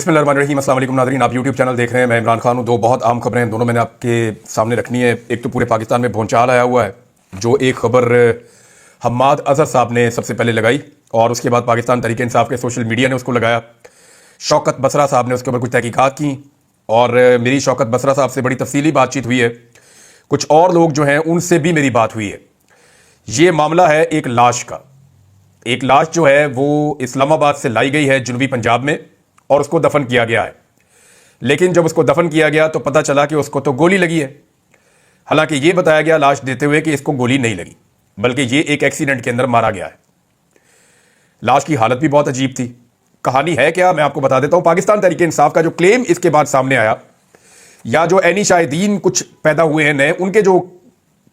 बिस्मिल्लाहिर्रहमानिर्रहीम। अस्सलाम वालेकुम नाज़रीन, आप यूट्यूब चैनल देख रहे हैं। मैं इमरान खान हूँ। दो बहुत आम खबरें हैं, दोनों मैंने आपके सामने रखनी है। एक तो पूरे पाकिस्तान में भूचाल आया हुआ है, जो एक खबर हम्माद अजहर साहब ने सबसे पहले लगाई और उसके बाद पाकिस्तान तहरीक इंसाफ के सोशल मीडिया ने उसको लगाया। शौकत बसरा साहब ने उसके ऊपर कुछ तहकीकात की और मेरी शौकत बसरा साहब से बड़ी तफसीली बातचीत हुई है। कुछ और लोग जो हैं उनसे भी मेरी बात हुई है। ये मामला है एक लाश का। एक लाश जो है वो इस्लामाबाद से लाई गई है जनूबी पंजाब में और उसको दफन किया गया है। लेकिन जब उसको दफन किया गया तो पता चला कि उसको तो गोली लगी है। हालांकि ये बताया गया लाश देते हुए कि इसको गोली नहीं लगी, बल्कि ये एक एक्सीडेंट के अंदर मारा गया है। लाश की हालत भी बहुत अजीब थी। कहानी है क्या, मैं आपको बता देता हूं। पाकिस्तान तहरीक इंसाफ का जो क्लेम इसके बाद सामने आया, या जो एनी शाहिदीन कुछ पैदा हुए हैं नए, उनके जो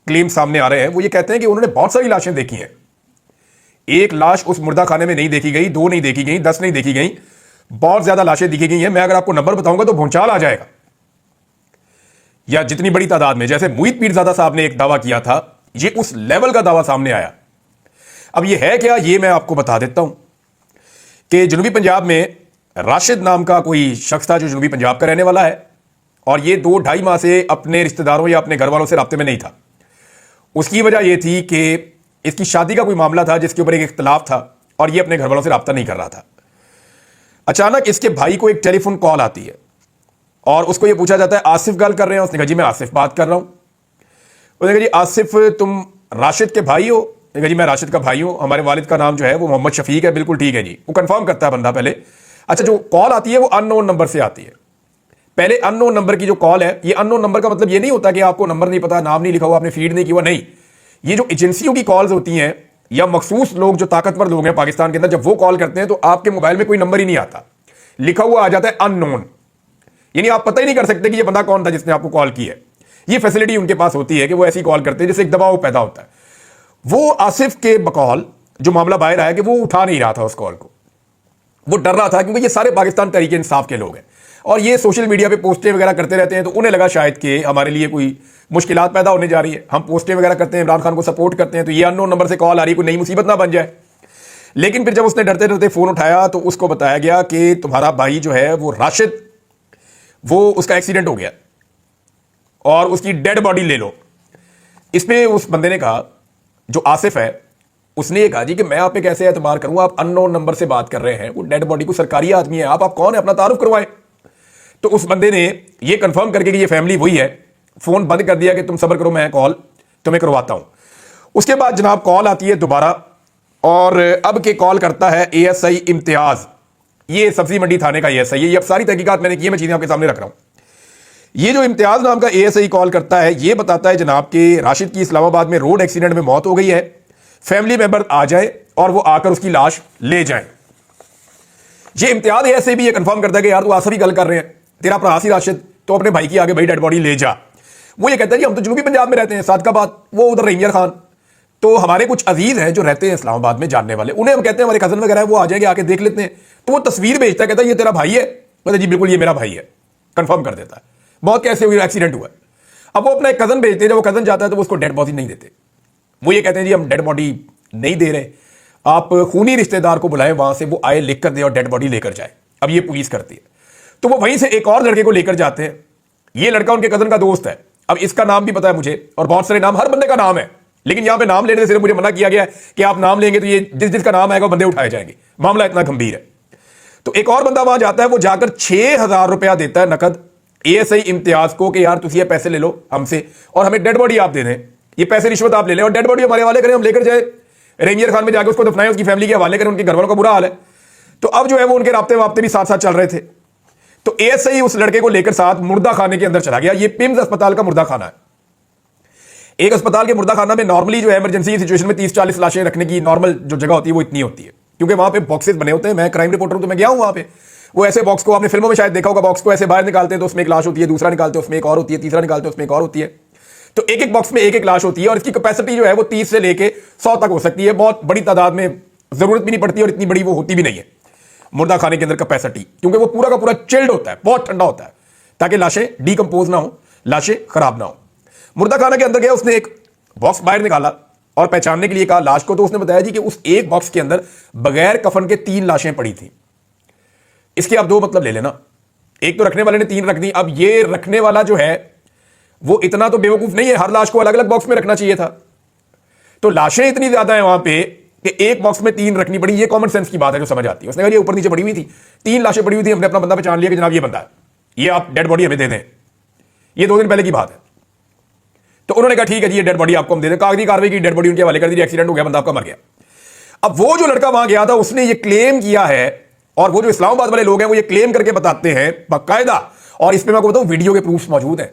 क्लेम सामने आ रहे हैं वो ये कहते हैं कि उन्होंने बहुत सारी लाशें देखी हैं। एक लाश उस मुर्दा खाने में नहीं देखी गई, दो नहीं देखी गई, 10 नहीं देखी गई, बहुत ज्यादा लाशें दिखी गई हैं। मैं अगर आपको नंबर बताऊंगा तो भूचाल आ जाएगा। या जितनी बड़ी तादाद में, जैसे मुईद पीरजादा साहब ने एक दावा किया था, ये उस लेवल का दावा सामने आया। अब ये है क्या, ये मैं आपको बता देता हूं कि जनूबी पंजाब में राशिद नाम का कोई शख्स था जो जनूबी पंजाब का रहने वाला है और ये 2-2.5 माह से अपने रिश्तेदारों या अपने घर वालों से राब्ते में नहीं था। उसकी वजह यह थी कि इसकी शादी का कोई मामला था जिसके ऊपर एक इख्तलाफ था और ये अपने घर वालों से राब्ता नहीं कर रहा था। अचानक इसके भाई को एक टेलीफोन कॉल आती है और उसको ये पूछा जाता है, आसिफ गल कर रहे हैं? उसने कहा जी मैं आसिफ बात कर रहा हूं। उसने कहा जी आसिफ तुम राशिद के भाई हो? उसने कहा जी मैं राशिद का भाई हूं, हमारे वालिद का नाम जो है वो मोहम्मद शफीक है। बिल्कुल ठीक है जी। वो कंफर्म करता है बंदा पहले। अच्छा, जो कॉल आती है वो अननोन नंबर से आती है। पहले अननोन नंबर की जो कॉल है, ये अननोन नंबर का मतलब ये नहीं होता कि आपको नंबर नहीं पता, नाम नहीं लिखा हुआ, आपने फीड नहीं किया, नहीं। ये जो एजेंसियों की कॉल्स होती हैं या मखसूस लोग जो ताकतवर लोग हैं पाकिस्तान के अंदर, जब वो कॉल करते हैं तो आपके मोबाइल में कोई नंबर ही नहीं आता, लिखा हुआ आ जाता है अननोन। यानी आप पता ही नहीं कर सकते कि ये बंदा कौन था जिसने आपको कॉल की है। ये फैसिलिटी उनके पास होती है कि वो ऐसी कॉल करते हैं जिससे एक दबाव पैदा होता है। वो आसिफ के बकौल जो मामला बाहर आया कि वो उठा नहीं रहा था उस कॉल को, वो डर रहा था क्योंकि ये सारे पाकिस्तान तहरीक इंसाफ के लोग हैं और ये सोशल मीडिया पे पोस्टें वगैरह करते रहते हैं, तो उन्हें लगा शायद कि हमारे लिए कोई मुश्किलात पैदा होने जा रही है। हम पोस्टें वगैरह करते हैं, इमरान खान को सपोर्ट करते हैं, तो ये अननोन नंबर से कॉल आ रही है, कोई नई मुसीबत ना बन जाए। लेकिन फिर जब उसने डरते डरते फोन उठाया तो उसको बताया गया कि तुम्हारा भाई जो है वो राशिद, वो उसका एक्सीडेंट हो गया और उसकी डेड बॉडी ले लो। इसमें उस बंदे ने कहा, जो आसिफ है, उसने ये कहा जी कि मैं आप पे कैसे एतबार करूं, आप अननोन नंबर से बात कर रहे हैं, वो डेड बॉडी को सरकारी आदमी है, आप कौन है, अपना तारुफ करवाएं। तो उस बंदे ने ये कंफर्म करके कि ये फैमिली वही है, फोन बंद कर दिया कि तुम सब्र करो, मैं कॉल तुम्हें करवाता हूं। उसके बाद जनाब कॉल आती है दोबारा और अब के कॉल करता है एएसआई इम्तियाज। ये सब्जी मंडी थाने का एएसआई है। ये अब सारी तहकीकात मैंने की है, मैं चीजें आपके सामने रख रहा हूं। ये जो इम्तियाज नाम का एएसआई कॉल करता है, ये बताता है जनाब कि राशिद की इस्लामाबाद में रोड एक्सीडेंट में मौत हो गई है, फैमिली मेंबर आ जाए और वो आकर उसकी लाश ले जाए। ये इम्तियाज एएसआई भी ये कंफर्म करता है कि यार तू आसिफ ही गल कर रहे हैं, तेरा भरा सी राशिद, तो अपने भाई की आगे भाई डेड बॉडी ले जा। वो ये कहता है कि हम तो जनूबी पंजाब में रहते हैं, सादकाबाद, वो उधर रेंजर खान। तो हमारे कुछ अजीज हैं जो रहते हैं इस्लामाबाद में, जानने वाले, उन्हें हम कहते हैं हमारे कजन वगैरह है, वो आ जाएंगे, आके देख लेते हैं। तो वो तस्वीर भेजता है, कहता है ये तेरा भाई है? कहता जी बिल्कुल ये मेरा भाई है, कंफर्म कर देता है। बहुत कैसे हुई, एक्सीडेंट हुआ। अब वो अपना एक कजन भेजते हैं, जब वो कजन जाता है तो वो उसको डेड बॉडी नहीं देते। वो ये कहते हैं जी हम डेड बॉडी नहीं दे रहे, आप खूनी रिश्तेदार को बुलाएं, वहां से वो आए, लिख कर दे और डेड बॉडी लेकर जाए। अब ये पुलिस करती है। तो वो वहीं से एक और लड़के को लेकर जाते हैं। ये लड़का उनके कजन का दोस्त है। अब इसका नाम भी पता है मुझे और बहुत सारे नाम, हर बंदे का नाम है, लेकिन यहां पे नाम लेने से सिर्फ मुझे मना किया गया है कि आप नाम लेंगे तो ये जिस जिसका नाम आएगा बंदे उठाए जाएंगे। मामला इतना गंभीर है। तो एक और बंदा वहां जाता है, वो जाकर 6,000 रुपया देता है नकद एएसआई इम्तियाज को कि यार तुम ये पैसे ले लो हमसे और हमें डेड बॉडी आप दे दें, ये पैसे रिश्वत आप ले लें और डेड बॉडी हमारे हवाले करें, हम लेकर जाए रेंजर खान में जाकर उसको दफनाएं, उसकी फैमिली के हवाले करें, उनके घर वालों का बुरा हाल है। तो अब जो है वो उनके राब्ते वाब्ते भी साथ साथ चल रहे थे। तो एएसआई उस लड़के को लेकर साथ मुर्दा खाने के अंदर चला गया। ये पिम्स अस्पताल का मुर्दा खाना है। एक अस्पताल के मुर्दा खाना में नॉर्मली जो है इमरजेंसी सिचुएशन में 30-40 लाशें रखने की नॉर्मल जो जगह होती है वो इतनी होती है, क्योंकि वहां पे बॉक्सेस बने होते हैं। मैं क्राइम रिपोर्टर हूं तो मैं गया हूं वहां पे। वो ऐसे बॉक्स को आपने फिल्मों में शायद देखा होगा, बॉक्स को ऐसे बाहर निकालते हैं तो उसमें एक लाश होती है, दूसरा निकालते हैं उसमें एक और होती है, तीसरा निकालते हैं उसमें एक और होती है। तो एक एक बॉक्स में एक एक लाश होती है और इसकी कैपेसिटी जो है वो 30 से लेके 100 तक हो सकती है। बहुत बड़ी तादाद में जरूरत भी नहीं पड़ती और इतनी बड़ी वो होती भी नहीं है मुर्दा खाने के अंदर कैपेसिटी, क्योंकि वो पूरा का पूरा चिल्ड होता है, बहुत ठंडा होता है, ताकि लाशें डीकंपोज ना हो, लाशें खराब ना हो। मुर्दा खाना के अंदर गया, उसने एक बॉक्स बाहर निकाला और पहचानने के लिए कहा लाश को। तो उसने बताया जी कि उस एक बॉक्स के अंदर बगैर कफन के 3 लाशें पड़ी थी। इसके आप दो मतलब ले लेना, एक तो रखने वाले ने 3 रख दी, अब ये रखने वाला जो है वो इतना तो बेवकूफ नहीं है, हर लाश को अलग अलग बॉक्स में रखना चाहिए था। तो लाशें इतनी ज्यादा है वहां पे कि एक बॉक्स में 3 रखनी पड़ी। ये कॉमन सेंस की बात है जो समझ आती है। उसने कहा ये ऊपर नीचे पड़ी हुई थी, 3 लाशें पड़ी हुई थी, हमने अपना बंदा पहचान लिया कि जनाब ये बंदा है, ये आप डेड बॉडी हमें दे दें। ये 2 दिन पहले की बात है। तो उन्होंने कहा ठीक है जी ये डेड बॉडी आपको हम दे दें। कागजी कार्रवाई की, डेड बॉडी उनके हवाले कर दी, एक्सीडेंट हो गया, बंदा आपका मर गया। अब वो जो लड़का वहां गया था उसने ये क्लेम किया है, और वो जो इस्लामाबाद वाले लोग हैं वो ये क्लेम करके बताते हैं बाकायदा, और इसमें मैं आपको बताऊं वीडियो के प्रूफ्स मौजूद हैं।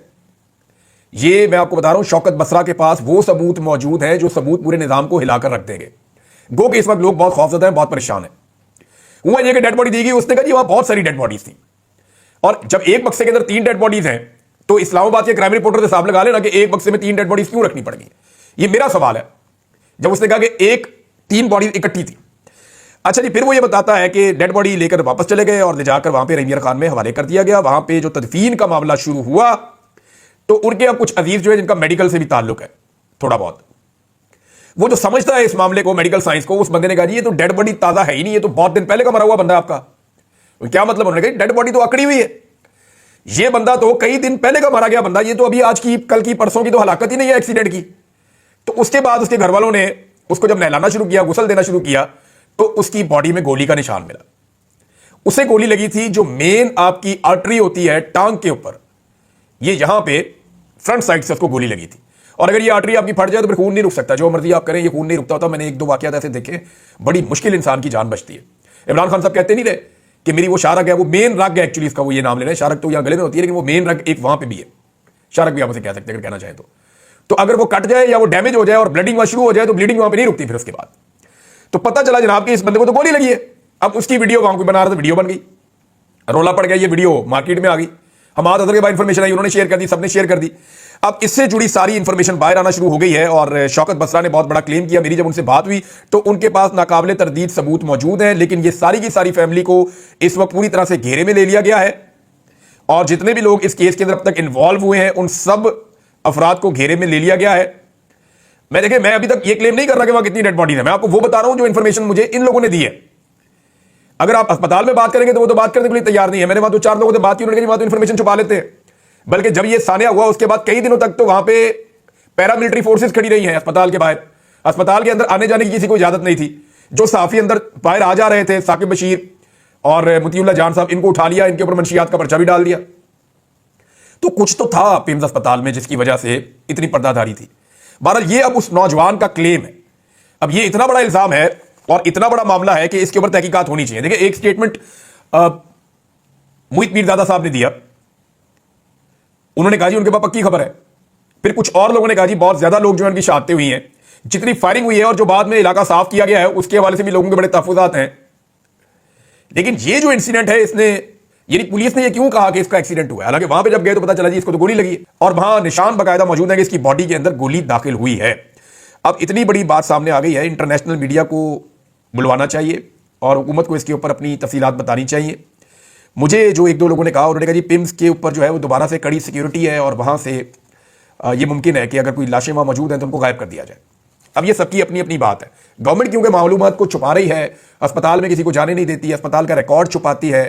ये मैं आपको बता रहा हूं शौकत बसरा के पास वो सबूत मौजूद है जो सबूत पूरे निजाम को हिलाकर रख देंगे। गो कि इस वक्त लोग बहुत खौफजदा हैं, बहुत परेशान हैं। हुआ ये कि डेड बॉडी दी गई, उसने कहा जी वहां बहुत सारी डेड बॉडीज थी, और जब एक बक्से के अंदर 3 डेड बॉडीज हैं तो इस्लामाबाद के क्राइम रिपोर्टर से हिसाब लगा लेना कि एक बक्से में 3 डेड बॉडीज क्यों रखनी पड़ गई। ये मेरा सवाल है। जब उसने कहा कि 3 बॉडीज इकट्ठी थी। अच्छा जी, फिर वो ये बताता है कि डेड बॉडी लेकर वापस चले गए और ले जाकर वहां पे रमीर खान में हवाले कर दिया गया। वहां पे जो तदफीन का मामला शुरू हुआ तो उनके अब कुछ अजीज जो है जिनका मेडिकल से भी ताल्लुक है थोड़ा बहुत, वो जो समझता है इस मामले को, मेडिकल साइंस को, उस बंदे ने कहा जी ये तो डेड बॉडी ताजा है ही नहीं, ये तो बहुत दिन पहले का मरा हुआ बंदा आपका। तो क्या मतलब? उन्होंने कहा डेड बॉडी तो अकड़ी हुई है, ये बंदा तो कई दिन पहले का मारा गया बंदा, ये तो अभी आज की, कल की, परसों की तो हलाकत ही नहीं है एक्सीडेंट की। तो उसके बाद उसके घर वालों ने उसको जब नहलाना शुरू किया, गुसल देना शुरू किया, तो उसकी बॉडी में गोली का निशान मिला। उसे गोली लगी थी जो मेन आपकी आर्टरी होती है टांग के ऊपर, ये यहां पे फ्रंट साइड से उसको गोली लगी थी। और अगर ये आर्टरी आपकी फट जाए तो फिर खून नहीं रुक सकता, जो मर्जी आप करें ये खून नहीं रुकता होता। मैंने 1-2 वाकयात ऐसे देखे, बड़ी मुश्किल इंसान की जान बचती है। इमरान खान साहब कहते नहीं रहे कि मेरी वो शारक है, वो मेन रग है एक्चुअली, इसका वो ये नाम ले रहे हैं। शारक तो यहां गले में होती है, लेकिन वो मेन रग एक वहां पे भी है, शारक भी आप उसे कह सकते हैं अगर कहना चाहें तो अगर वो कट जाए या वो डैमेज हो जाए और ब्लीडिंग वहां शुरू हो जाए तो ब्लीडिंग वहां पे नहीं रुकती फिर उसके बाद। तो पता चला जनाब कि इस बंदे को तो गोली लगी है। अब उसकी वीडियो वहां कोई बना रहा था, वीडियो बन गई, रोला पड़ गया, ये वीडियो मार्केट में आ गई। हमाद अजहर के बाद इंफॉर्मेशन आई, उन्होंने शेयर कर दी, सबने शेयर कर दी। अब इससे जुड़ी सारी इंफॉर्मेशन बाहर आना शुरू हो गई है और शौकत बसरा ने बहुत बड़ा क्लेम किया। मेरी जब उनसे बात हुई तो उनके पास नाकाबिले तरदीद सबूत मौजूद हैं, लेकिन ये सारी की सारी फैमिली को इस वक्त पूरी तरह से घेरे में ले लिया गया है और जितने भी लोग इस केस के अंदर अब तक इन्वॉल्व हुए हैं उन सब अफराद को घेरे में ले लिया गया है। मैं अभी तक ये क्लेम नहीं कर रहा कि वहां कितनी डेड बॉडी है, मैं आपको वो बता रहा हूं जो इंफॉर्मेशन मुझे इन लोगों ने दी है। अगर आप अस्पताल में बात करेंगे तो वो तो बात करने के लिए तैयार नहीं है। मैंने वहां 2-4 लोगों से बात की, उन्होंने कहा वहां तो इंफॉर्मेशन छुपा लेते हैं। बल्कि जब ये सानिया हुआ उसके बाद कई दिनों तक तो वहां पे पैरामिलिट्री फोर्सेस खड़ी रही हैं अस्पताल के बाहर। अस्पताल के अंदर आने जाने की किसी को इजाजत नहीं थी। जो साफी अंदर बाहर आ जा रहे थे, साकिब बशीर और मुतीउल्ला जान साहब, इनको उठा लिया, इनके ऊपर मंशियात का पर्चा भी डाल दिया। तो कुछ तो था पिम्स अस्पताल में जिसकी वजह से इतनी पर्दाधारी थी। बहरहाल ये अब उस नौजवान का क्लेम है। अब ये इतना बड़ा इल्जाम है और इतना बड़ा मामला है कि इसके ऊपर तहकीकात होनी चाहिए। देखिए एक स्टेटमेंट मुहित मीरजादा साहब ने दिया, उन्होंने कहा जी उनके पास पक्की खबर है। फिर कुछ और लोगों ने कहा जी बहुत ज्यादा लोग जो है उनकी शहादतें हुई हैं, जितनी फायरिंग हुई है और जो बाद में इलाका साफ किया गया है उसके हवाले से भी लोगों के बड़े तहफुजात हैं। लेकिन ये जो इंसिडेंट है इसने, यानी पुलिस ने ये क्यों कहा कि इसका एक्सीडेंट हुआ है? हालांकि वहां पे जब गए तो पता चला जी इसको तो गोली लगी है और वहां निशान बकायदा मौजूद है कि इसकी बॉडी के अंदर गोली दाखिल हुई है। अब इतनी बड़ी बात सामने आ गई है, इंटरनेशनल मीडिया को बुलवाना चाहिए और हुकूमत को इसके ऊपर अपनी तफसीलात बतानी चाहिए। मुझे जो 1-2 लोगों ने कहा, उन्होंने कहा जी पिम्स के ऊपर जो है वो दोबारा से कड़ी सिक्योरिटी है और वहां से ये मुमकिन है कि अगर कोई लाशें वहां मौजूद हैं तो उनको गायब कर दिया जाए। अब ये सबकी अपनी अपनी बात है। गवर्नमेंट क्योंकि मालूमात को छुपा रही है, अस्पताल में किसी को जाने नहीं देती, अस्पताल का रिकॉर्ड छुपाती है,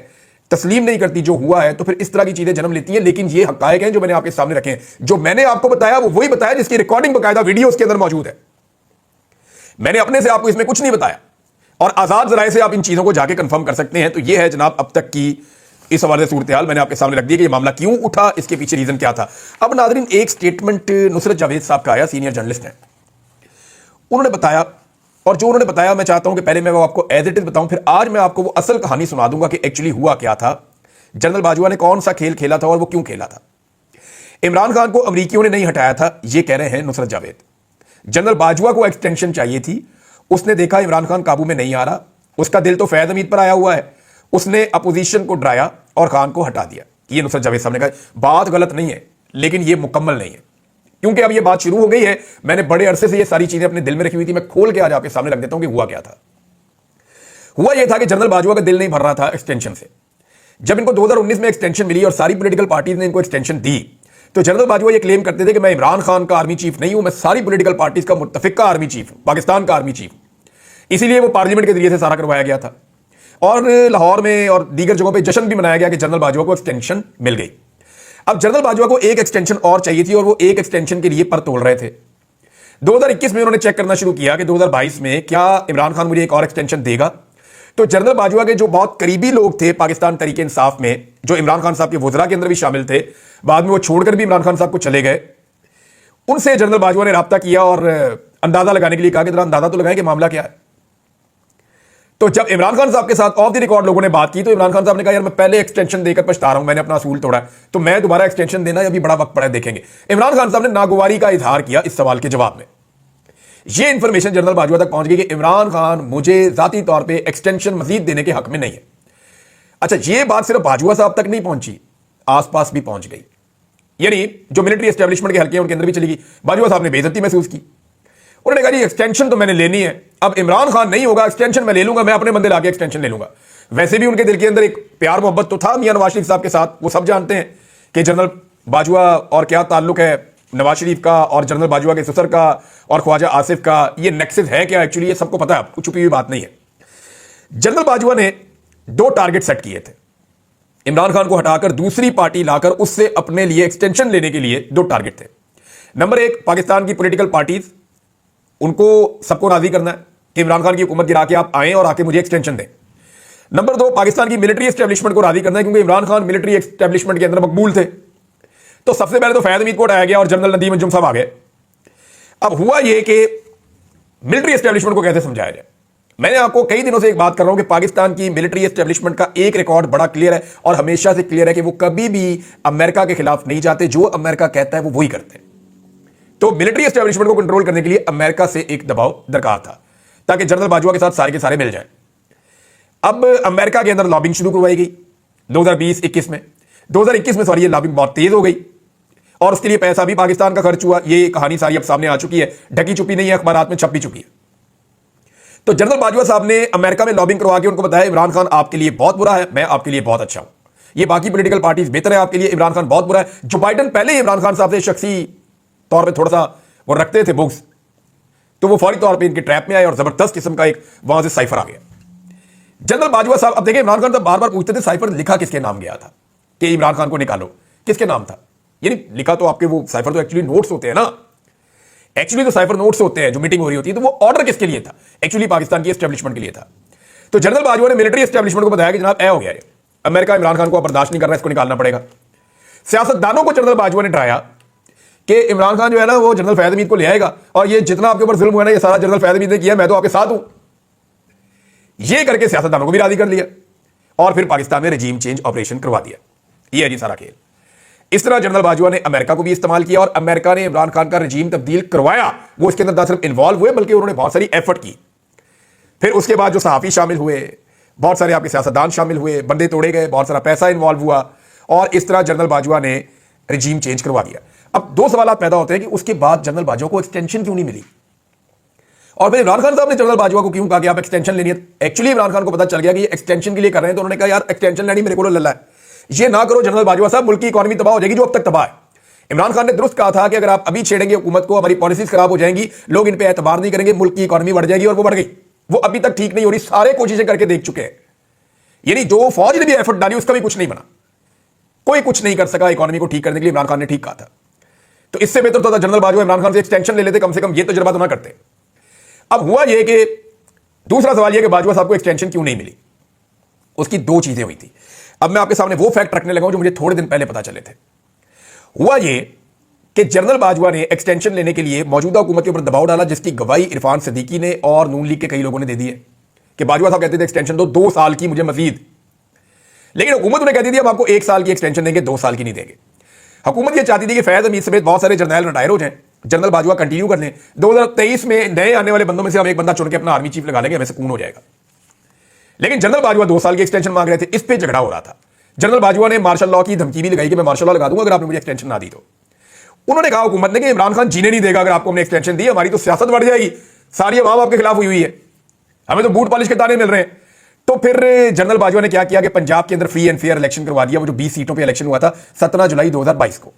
तस्लीम नहीं करती जो हुआ है, तो फिर इस तरह की चीजें जन्म लेती हैं। लेकिन ये हकायक हैं जो मैंने आपके सामने रखे हैं। जो मैंने आपको बताया वो वही बताया जिसकी रिकॉर्डिंग बकायदा वीडियो उसके अंदर मौजूद है। मैंने अपने से आपको इसमें कुछ नहीं बताया और आजाद जराये से आप इन चीजों को जाके कंफर्म कर सकते हैं। तो ये है जनाब अब तक की इस हवाले से सूरत हाल मैंने आपके सामने रख दी कि ये मामला क्यों उठा, इसके पीछे रीजन क्या था। अब नादरीन एक स्टेटमेंट नुसरत जावेद साहब का आया, सीनियर जर्नलिस्ट हैं, उन्होंने बताया, और जो उन्होंने बताया मैं चाहता हूं कि पहले मैं वो आपको एज इट इज बताऊं, फिर आज मैं आपको वो असल कहानी सुना दूंगा कि एक्चुअली हुआ क्या था, जनरल बाजवा ने कौन सा खेल खेला था और वो क्यों खेला था। इमरान खान को अमरीकियों ने नहीं हटाया था, ये कह रहे हैं नुसरत जावेद। जनरल बाजवा को एक्सटेंशन चाहिए थी, उसने देखा इमरान खान काबू में नहीं आ रहा, उसका दिल तो फैज हमीद पर आया हुआ है, उसने अपोजिशन को डराया और खान को हटा दिया। ये नुसरत जावेद साहब ने कहा। बात गलत नहीं है लेकिन ये मुकम्मल नहीं है, क्योंकि अब ये बात शुरू हो गई है। मैंने बड़े अरसे से ये सारी चीजें अपने दिल में रखी हुई थी, मैं खोल के आज आपके सामने रख देता हूं कि हुआ क्या था। हुआ यह था कि जनरल बाजवा का दिल नहीं भर रहा था एक्सटेंशन से। जब इनको 2019 में एक्सटेंशन मिली और सारी पॉलिटिकल पार्टीज ने इनको एक्सटेंशन दी, तो जनरल बाजवा ये क्लेम करते थे कि मैं इमरान खान का आर्मी चीफ नहीं हूं, मैं सारी पॉलिटिकल पार्टीज का मुत्तफिका आर्मी चीफ हूं, पाकिस्तान का आर्मी चीफ हूं। इसीलिए वो पार्लियामेंट के जरिए से सारा करवाया गया था। और लाहौर में और दीगर जगहों पे जश्न भी मनाया गया कि जनरल बाजवा को एक्सटेंशन मिल गई। अब जनरल बाजवा को एक एक्सटेंशन और चाहिए थी और वो एक एक्सटेंशन के लिए पर तोड़ रहे थे। 2021 में उन्होंने चेक करना शुरू किया कि 2022 में क्या इमरान खान मुझे एक और एक्सटेंशन देगा। तो जनरल बाजवा के जो बहुत करीबी लोग थे पाकिस्तान तहरीक इंसाफ में, जो इमरान खान साहब के वज़रा के अंदर भी शामिल थे, बाद में वो छोड़कर भी इमरान खान साहब को चले गए, उनसे जनरल बाजवा ने रब्ता किया और अंदाजा लगाने के लिए कहा कि जरा अंदाजा तो लगाएं कि मामला क्या है। तो जब इमरान खान साहब के साथ ऑफ द रिकॉर्ड लोगों ने बात की तो इमरान खान साहब ने कहा यार मैं पहले एक्सटेंशन देकर पछता रहा हूं, मैंने अपना असूल तोड़ा है, तो मैं दोबारा एक्सटेंशन देना अभी बड़ा वक्त पड़ा है, देखेंगे। इमरान खान साहब ने नागवारी का इजहार किया इस सवाल के जवाब में। यह इंफॉर्मेशन जनरल बाजवा तक पहुंच गई कि इमरान खान मुझे जाती तौर पर एक्सटेंशन मजीद देने के हक में नहीं है। अच्छा, यह बात सिर्फ बाजवा साहब तक नहीं पहुंची, आसपास भी पहुंच गई, यानी जो मिलिट्री एस्टेब्लिशमेंट के हल्के हैं उनके अंदर भी चली गई। बाजवा साहब ने बेइज्जती महसूस की, उन्होंने कहा जी एक्सटेंशन तो मैंने लेनी है, अब इमरान खान नहीं होगा, एक्सटेंशन मैं ले लूंगा, मैं अपने बंदे लाके एक्सटेंशन ले लूंगा। वैसे भी उनके दिल के अंदर एक प्यार मोहब्बत तो था मियां नवाज शरीफ साहब के साथ, वो सब जानते हैं कि जनरल बाजवा और क्या ताल्लुक है नवाज शरीफ का और जनरल बाजवा के ससुर का और ख्वाजा आसिफ का, ये नेक्सस है क्या एक्चुअली, ये सबको पता है, कुछ छुपी हुई बात नहीं है। जनरल बाजवा ने 2 टारगेट सेट किए थे, इमरान खान को हटाकर दूसरी पार्टी लाकर उससे अपने लिए एक्सटेंशन लेने के लिए 2 टारगेट थे। नंबर 1, पाकिस्तान की पॉलिटिकल पार्टीज, उनको सबको राजी करना है कि इमरान खान की हुकूमत गिरा के आप आए और आके मुझे एक्सटेंशन दें। नंबर 2, पाकिस्तान की मिलिट्री एस्टेब्लिशमेंट को राजी करना है, क्योंकि इमरान खान मिलिट्री एस्टेब्लिशमेंट के अंदर मकबूल थे। तो सबसे पहले तो फैज हमीद को हटाया गया और जनरल नदीम अंजुम साहब आ गए। अब हुआ यह कि मिलिट्री एस्टेब्लिशमेंट को कैसे समझाया जाए। मैंने आपको कई दिनों से एक बात कर रहा हूं कि पाकिस्तान की मिलिट्री एस्टेब्लिशमेंट का एक रिकॉर्ड बड़ा क्लियर है और हमेशा से क्लियर है कि वो कभी भी अमेरिका के खिलाफ नहीं जाते, जो अमेरिका कहता है वो वही करते हैं। तो मिलिट्री एस्टेब्लिशमेंट को कंट्रोल करने के लिए अमेरिका से एक दबाव दरकार था ताकि जनरल बाजवा के साथ सारे के सारे मिल जाएं। अब अमेरिका के अंदर लॉबिंग शुरू करवाई गई 2020-21 में। 2021 में सॉरी, ये लॉबिंग बहुत तेज हो गई और उसके लिए पैसा भी पाकिस्तान का खर्च हुआ। ये कहानी सारी अब सामने आ चुकी है, ढकी छुपी नहीं है, अखबारात में छप भी चुकी है। तो जनरल बाजवा साहब ने अमेरिका में लॉबिंग करवा के उनको बताया इमरान खान आपके लिए बहुत बुरा है, मैं आपके लिए बहुत अच्छा हूं, ये बाकी पॉलिटिकल पार्टीज बेहतर है आपके लिए, इमरान खान बहुत बुरा है। जो बाइडन पहले ही इमरान खान साहब से शख्सी तौर पे थोड़ा सा वो रखते थे बुग्स, तो वो फौरी तौर पे इनके ट्रैप में आए और जबरदस्त किस्म का एक वहां से साइफर आ गया। जनरल बाजवा साहब, अब देखिए इमरान खान साहब बार बार पूछते थे साइफर लिखा किसके नाम गया था कि इमरान खान को निकालो, किसके नाम था। यानी लिखा तो आपके वो साइफर तो एक्चुअली नोट्स होते हैं ना, एक्चुअली तो साइफर नोट्स होते हैं जो मीटिंग हो रही होती है, तो वो ऑर्डर किसके लिए था, एक्चुअली पाकिस्तान की एस्टेब्लिशमेंट के लिए था। तो जनरल बाजवा ने मिलिट्री एस्टेब्लिशमेंट को बताया कि जनाब ऐ हो गया है, अमेरिका इमरान खान को बर्दाश्त नहीं कर रहा, इसको निकालना पड़ेगा। सियासतदानों को जनरल बाजवा ने डराया कि इमरान खान जो है ना वो जनरल फैज हमीद को ले आएगा और ये जितना आपके ऊपर जुल्म हुआ ना ये सारा जनरल फैज हमीद ने किया, मैं तो आपके साथ हूं। ये करके सियासतदानों को भी राजी कर लिया और फिर पाकिस्तान में रजीम चेंज ऑपरेशन करवा दिया। ये है जी सारा खेल। इस तरह जनरल बाजवा ने अमेरिका को भी इस्तेमाल किया और अमेरिका ने इमरान खान का रजीम तब्दील करवाया। वो इसके अंदर ना सिर्फ इन्वॉल्व हुए बल्कि उन्होंने बहुत सारी एफर्ट की। फिर उसके बाद जो सहाफ़ी शामिल हुए, बहुत सारे आपके सियासतदान शामिल हुए, बंदे तोड़े गए, बहुत सारा पैसा इन्वॉल्व हुआ और इस तरह जनरल बाजवा ने रजीम चेंज करवा दिया। अब 2 सवाल पैदा होते हैं कि उसके बाद जनरल बाजवा को एक्सटेंशन क्यों नहीं मिली और फिर इमरान खान साहब ने जनरल बाजवा को क्यों कहा कि आप एक्सटेंशन लेनी है। एक्चुअली इमरान खान को पता चल गया कि ये एक्सटेंशन के लिए कर रहे हैं, तो उन्होंने कहा यार एक्सटेंशन लेनी मेरे को लल्ला है, ये ना करो जनरल बाजवा साहब, मुल्क की इकॉनमी तबाह हो जाएगी जो अब तक तबाह है। इमरान खान ने दुरुस्त कहा था कि अगर आप अभी छेड़ेंगे हुकूमत को, हमारी पॉलिसीज खराब हो जाएंगी, लोग इन पे एतबार नहीं करेंगे, मुल्क की इकॉनमी बढ़ जाएगी और वो बढ़ गई। वो अभी तक ठीक नहीं हो रही, सारे कोशिशें करके देख चुके हैं। यानी जो फौज ने भी एफर्ट डाली उसका भी कुछ नहीं बना, कोई कुछ नहीं कर सका इकॉनमी को ठीक करने के लिए। इमरान खान ने ठीक कहा था, तो इससे बेहतर तो था जनरल बाजवा इमरान खान से एक्सटेंशन ले लेते, कम से कम ये तजुर्बा तो ना करते। अब हुआ यह कि दूसरा सवाल यह कि बाजवा साहब को एक्सटेंशन क्यों नहीं मिली, उसकी 2 चीजें हुई थी। अब मैं आपके सामने वो फैक्ट रखने लगा हूं जो मुझे थोड़े दिन पहले पता चले थे। हुआ यह कि जनरल बाजवा ने एक्सटेंशन लेने के लिए मौजूदा हुकूमत के ऊपर दबाव डाला, जिसकी गवाही इरफान सदीकी ने और नून लीग के कई लोगों ने दे दी है कि बाजवा साहब कहते थे एक्सटेंशन दो 2 साल की मुझे मजीद, लेकिन हुकूमत उन्हें कहती थी हम आपको 1 साल की एक्सटेंशन देंगे, 2 साल की नहीं देंगे। हुकूमत यह चाहती थी कि फैज हमीद समेत बहुत सारे जर्नैल रिटायर हो जाएं, जनरल बाजवा कंटिन्यू कर लें। 2023 में नए आने वाले बंदों में से हम एक बंदा चुन के अपना आर्मी चीफ लगा लेंगे, हमें सुकून हो जाएगा। लेकिन जनरल बाजवा 2 साल की एक्सटेंशन मांग रहे थे, इस पे झगड़ा हो रहा था। जनरल बाजवा ने मार्शल लॉ की धमकी भी लगाई कि मैं मार्शल लॉ लगा दूंगा अगर आपने मुझे एक्सटेंशन ना दी तो। उन्होंने कहा हुकूमत ने कि इमरान खान जीने नहीं देगा अगर आपको हमने एक्सटेंशन दी, हमारी तो सियासत बढ़ जाएगी, सारी अवाम आपके खिलाफ हुई है, हमें तो बूट पॉलिश के ताने मिल रहे हैं। तो फिर जनरल बाजवा ने क्या किया कि पंजाब के अंदर फ्री एंड फेयर इलेक्शन करवा दिया, वो जो 20 सीटों पर इलेक्शन हुआ था 17 जुलाई 2022 को।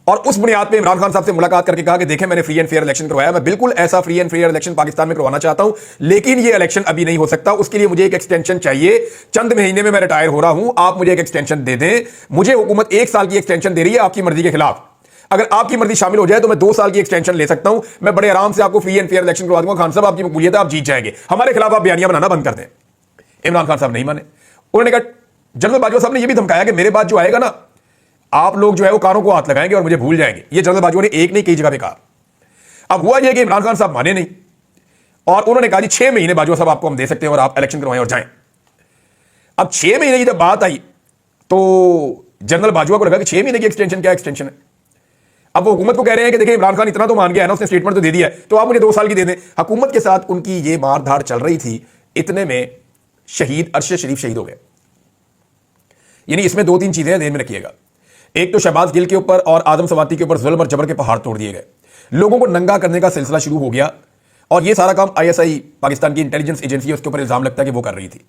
और उस बुनियाद पे इमरान खान साहब से मुलाकात करके कहा कि देखें मैंने फ्री एंड फेयर इलेक्शन करवाया, मैं बिल्कुल ऐसा free and fair election Pakistan में करवाना चाहता हूं, लेकिन ये इलेक्शन अभी नहीं हो सकता, उसके लिए मुझे एक एक्सटेंशन चाहिए, चंद महीने में मैं रिटायर हो रहा हूं, आप मुझे एक एक्सटेंशन दे दें। मुझे हुकूमत 1 साल की एक्सटेंशन दे रही है आपकी मर्जी के खिलाफ, अगर आपकी मर्जी शामिल हो जाए तो मैं 2 साल की एक्सटेंशन ले सकता हूं, मैं बड़े आराम से आपको फ्री एंड फेयर इलेक्शन करवा दूंगा। खान साहब आपकी मकबूलियत है, आप जीत जाएंगे, हमारे खिलाफ आप बयानियां बनाना बंद कर दें। इमरान खान साहब नहीं माने, उन्होंने कहा, जनरल बाजवा साहब ने यह भी धमकाया कि मेरे बाद जो आएगा ना, आप लोग जो है वो कारों को हाथ लगाएंगे और मुझे भूल जाएंगे। ये जनरल बाजवा ने एक नहीं कई जगह पे कहा। अब हुआ यह कि इमरान खान साहब माने नहीं और उन्होंने कहा जी 6 महीने बाजवा साहब आपको हम दे सकते हैं और आप इलेक्शन करवाएं और जाएं। अब 6 महीने की जब बात आई तो जनरल बाजवा को लगा कि 6 महीने की एक्सटेंशन क्या एक्सटेंशन है। अब वो हुकूमत को कह रहे हैं कि देखिए इमरान खान इतना तो मान गया है ना, उसने स्टेटमेंट तो दे दिया है, तो आप मुझे 2 साल की दे दें। हुकूमत के साथ उनकी ये मारधाड़ चल रही थी, इतने में शहीद अरशद शरीफ शहीद हो गए। यानी इसमें 2-3 चीजें ध्यान में रखिएगा। एक तो शहबाज गिल के ऊपर और आदम सवाती के ऊपर जुल्म और जबर के पहाड़ तोड़ दिए गए, लोगों को नंगा करने का सिलसिला शुरू हो गया और यह सारा काम ISI पाकिस्तान की इंटेलिजेंस एजेंसी है उसके ऊपर इल्जाम लगता है कि वो कर रही थी।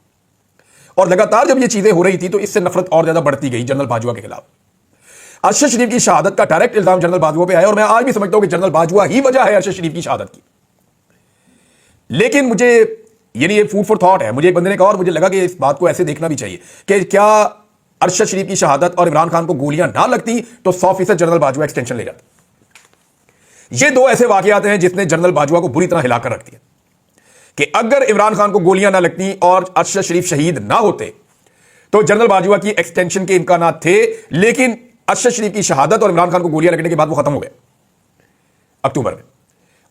और लगातार जब ये चीजें हो रही थी तो इससे नफरत और ज्यादा बढ़ती गई जनरल बाजवा के खिलाफ। अरशद शरीफ की शहादत का डायरेक्ट इल्जाम जनरल बाजवा पे आया और मैं आज भी समझता हूं कि जनरल बाजवा ही वजह है अरशद शरीफ की शहादत की। लेकिन मुझे यानी ये फूड फॉर थॉट है, मुझे एक बंदे ने कहा और मुझे लगा कि इस बात को ऐसे देखना भी चाहिए कि क्या अरशद शरीफ की शहादत और इमरान खान को गोलियां ना लगती तो 100% जनरल बाजवा एक्सटेंशन ले जाता। ये 2 ऐसे वाकयात हैं जिसने जनरल बाजवा को बुरी तरह हिलाकर रख दिया कि अगर इमरान खान को गोलियां ना लगती और अरशद शरीफ शहीद ना होते तो जनरल बाजवा की एक्सटेंशन के इम्कानात थे, लेकिन अरशद शरीफ की शहादत और इमरान खान को गोलियां लगने के बाद वो खत्म हो गए अक्टूबर में,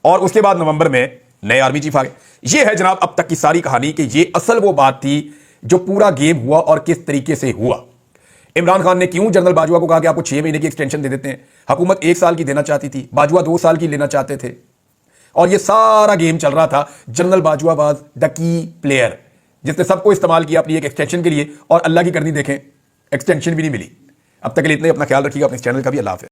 और उसके बाद नवंबर में नए आर्मी चीफ आ गए। ये है जनाब अब तक की सारी कहानी कि ये असल वो बात थी जो पूरा गेम हुआ और किस तरीके से हुआ। इमरान खान ने क्यों जनरल बाजवा को कहा कि आपको 6 महीने की एक्सटेंशन दे देते हैं, हुकूमत 1 साल की देना चाहती थी, बाजवा 2 साल की लेना चाहते थे, और ये सारा गेम चल रहा था। General Bajwa was the key player जिसने सबको इस्तेमाल किया अपनी एक एक्सटेंशन के लिए, और अल्लाह की करनी देखें एक्सटेंशन भी नहीं मिली। अब तक के लिए इतना ही, अपना ख्याल रखिएगा, अपने चैनल का भी। अल्लाह हाफ़िज़।